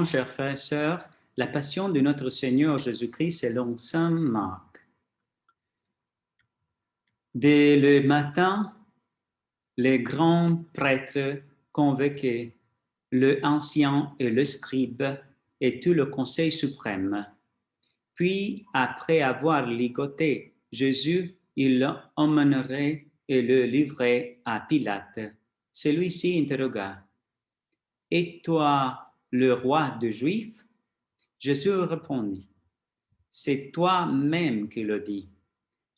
Chers frères et sœurs, la passion de notre Seigneur Jésus-Christ selon saint Marc. Dès le matin, les grands prêtres convoquaient le ancien et le scribe et tout le conseil suprême. Puis, après avoir ligoté Jésus, ils l'emmèneraient et le livraient à Pilate. Celui-ci interrogea: « Et toi, le roi des Juifs ?» Jésus répondit: « C'est toi-même qui le dis. »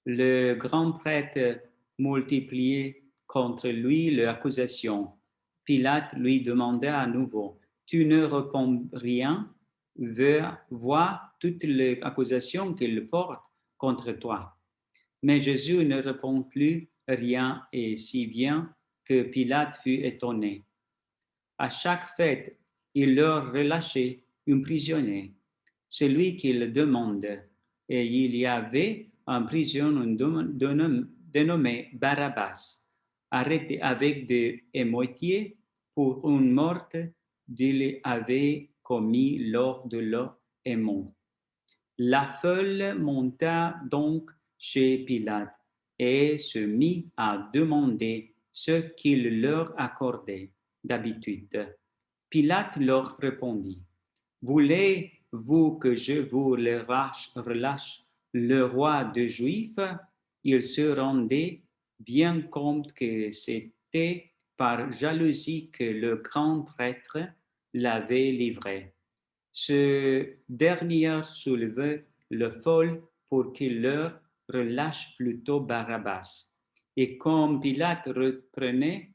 Le grand prêtre multipliait contre lui l'accusation. Pilate lui demanda à nouveau: « Tu ne réponds rien? Vois toutes les accusations qu'il porte contre toi. » Mais Jésus ne répond plus rien, et si bien que Pilate fut étonné. À chaque fête, il leur relâchait un prisonnier, celui qu'il demande, et il y avait un prisonnier dénommé Barabbas, arrêté avec des émeutiers pour une meurtre qu'il avait commis lors de leur émeute. La foule monta donc chez Pilate et se mit à demander ce qu'il leur accordait d'habitude. Pilate leur répondit: « Voulez-vous que je vous relâche le roi des Juifs? » Il se rendait bien compte que c'était par jalousie que le grand prêtre l'avait livré. Ce dernier soulevait le foule pour qu'il leur relâche plutôt Barabbas. Et comme Pilate reprenait: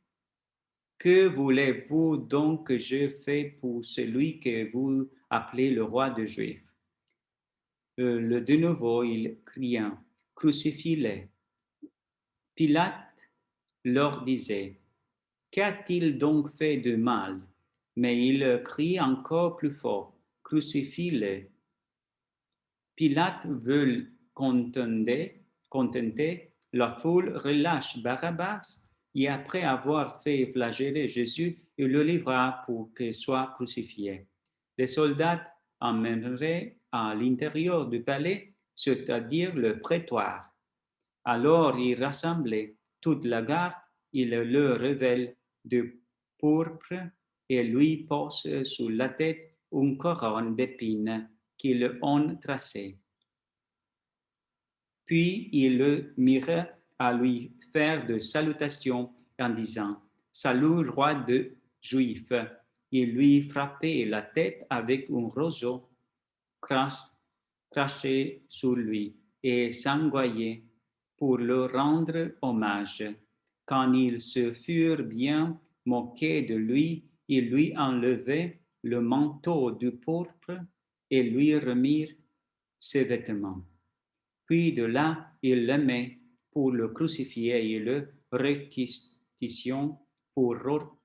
« Que voulez-vous donc que je fasse pour celui que vous appelez le roi des Juifs? » De nouveau, il cria: « Crucifiez-le. » Pilate leur disait: « Qu'a-t-il donc fait de mal? » Mais il criait encore plus fort: « Crucifiez-le. » Pilate veut contenter la foule, relâche Barabbas, et après avoir fait flageller Jésus, il le livra pour qu'il soit crucifié. Les soldats emmèneraient à l'intérieur du palais, c'est-à-dire le prétoire. Alors il rassemblait toute la garde, il le révèle de pourpre et lui pose sur la tête une couronne d'épines qu'ils ont tracée. Puis ils le mirent à lui faire des salutations en disant: « Salut, roi des Juifs !» Il lui frappait la tête avec un roseau craché sur lui et s'envoyait pour le rendre hommage. Quand ils se furent bien moqués de lui, ils lui enlevaient le manteau de pourpre et lui remirent ses vêtements. Puis de là, ils l'aimaient pour le crucifier et le réquisition pour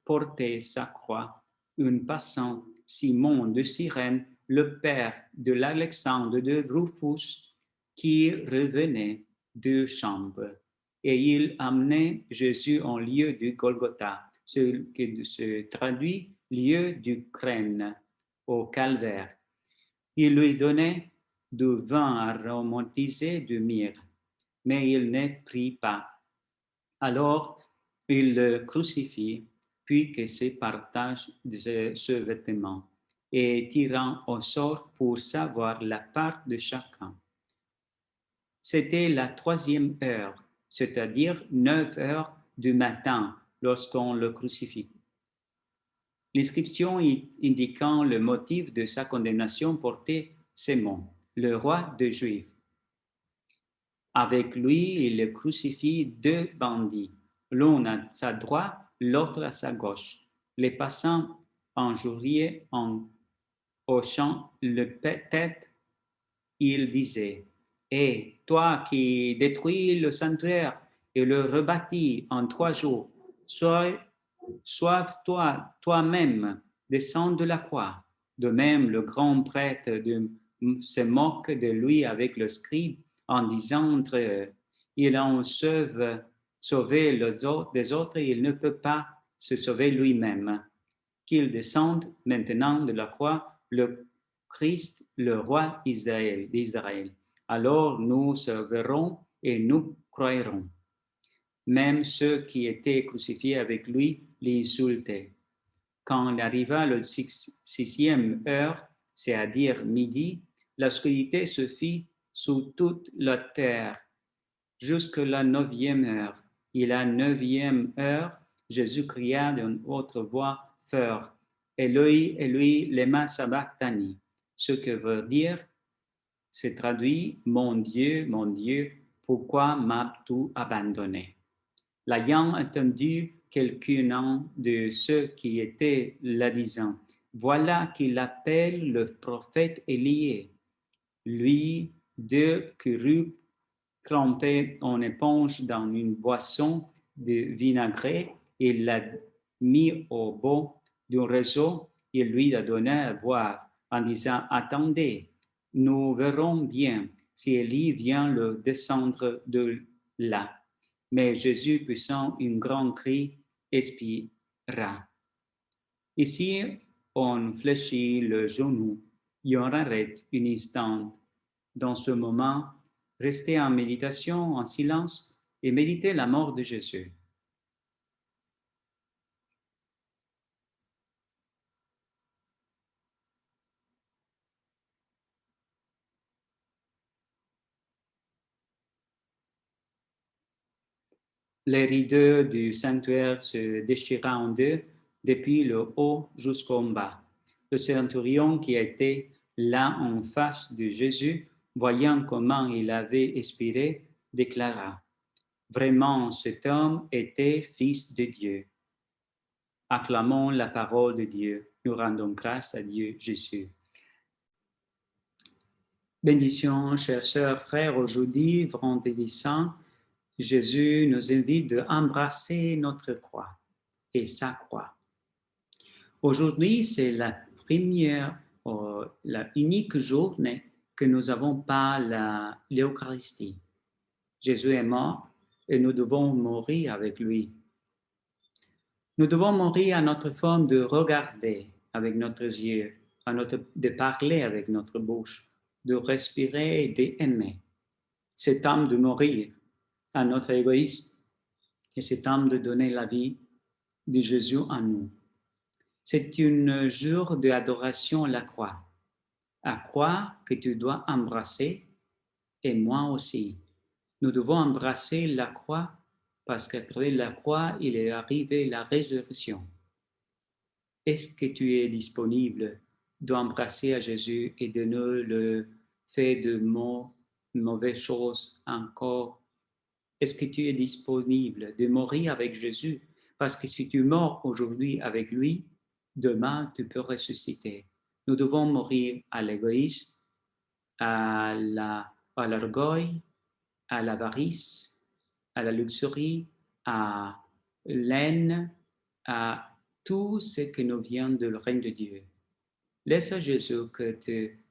porter sa croix. Un passant, Simon de Cyrène, le père de l'Alexandre de Rufus, qui revenait de chambre. Et il amenait Jésus en lieu du Golgotha, ce qui se traduit lieu du crâne, au calvaire. Il lui donnait du vin aromatisé de myrrhe, mais il ne prit pas. Alors il le crucifie, puis que se partage ce vêtement, et tirant au sort pour savoir la part de chacun. C'était la 3e heure, c'est-à-dire 9 heures du matin, lorsqu'on le crucifie. L'inscription indiquant le motif de sa condamnation portait ces mots: « Le roi des Juifs ». Avec lui, il crucifie 2 bandits, l'un à sa droite, l'autre à sa gauche. Les passants injuriaient en hochant la tête. Ils disaient: « Et toi qui détruis le sanctuaire et le rebâtis en 3 jours, sauve-toi toi-même, descends de la croix. » De même, le grand prêtre se moque de lui avec le scribe en disant entre eux: « Il en sauvé les autres et il ne peut pas se sauver lui-même. Qu'il descende maintenant de la croix le Christ, le roi d'Israël. Alors nous verrons et nous croirons. Même ceux qui étaient crucifiés avec lui l'insultaient. Quand arriva le sixième heure, c'est-à-dire midi, l'obscurité se fit sous toute la terre jusqu'à la neuvième heure. Et la neuvième heure, Jésus cria d'une autre voix forte, Eloi, Eloi, lema sabachthani, ce que veut dire, c'est traduit, mon Dieu, pourquoi m'as-tu abandonné? L'ayant entendu, quelqu'un de ceux qui étaient là disant, voilà qu'il appelle le prophète Élie. Lui, deux courut trempé en éponge dans une boisson de vinaigrette et l'a mis au bout d'un réseau et lui a donné à boire en disant, attendez, nous verrons bien si Élie vient le descendre de là. Mais Jésus, poussant un grand cri, expira. Ici, on fléchit le genou et on arrête un instant. Dans ce moment, restez en méditation, en silence, et méditez la mort de Jésus. Les rideaux du sanctuaire se déchira en deux, depuis le haut jusqu'en bas. Le centurion qui était là en face de Jésus, voyant comment il avait expiré, déclara, vraiment cet homme était fils de Dieu. Acclamons la parole de Dieu. Nous rendons grâce à Dieu Jésus. Bénédiction, chers sœurs, frères, aujourd'hui, vendredi saint, Jésus nous invite à embrasser notre croix et sa croix. Aujourd'hui, c'est la première, la unique journée que nous n'avons pas l'Eucharistie. Jésus est mort et nous devons mourir avec lui. Nous devons mourir à notre forme de regarder avec notre yeux, de parler avec notre bouche, de respirer et d'aimer. C'est temps de mourir à notre égoïsme et c'est temps de donner la vie de Jésus en nous. C'est un jour d'adoration à la croix que tu dois embrasser et moi aussi. Nous devons embrasser la croix parce qu'à travers la croix, il est arrivé la résurrection. Est-ce que tu es disponible d'embrasser à Jésus et de ne le faire de mauvaises choses encore? Est-ce que tu es disponible de mourir avec Jésus? Parce que si tu meurs aujourd'hui avec lui, demain tu peux ressusciter. Nous devons mourir à l'égoïsme, à l'orgueil, à l'avarice, à la luxurie, à l'aine, à tout ce qui nous vient de le règne de Dieu. Laisse à Jésus que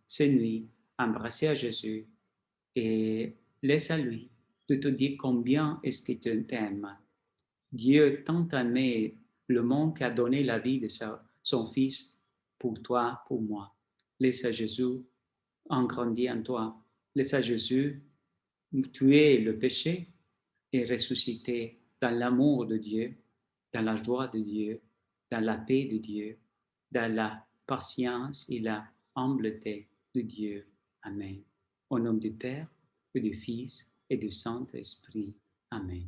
cette nuit, embrasser à Jésus et laisse à lui de te dire combien est-ce qu'il t'aime. Dieu tant aimé le monde qu'a donné la vie de son Fils pour toi, pour moi. Laisse à Jésus grandir en toi. Laisse à Jésus tuer le péché et ressusciter dans l'amour de Dieu, dans la joie de Dieu, dans la paix de Dieu, dans la patience et la humbleté de Dieu. Amen. Au nom du Père, et du Fils et du Saint-Esprit. Amen.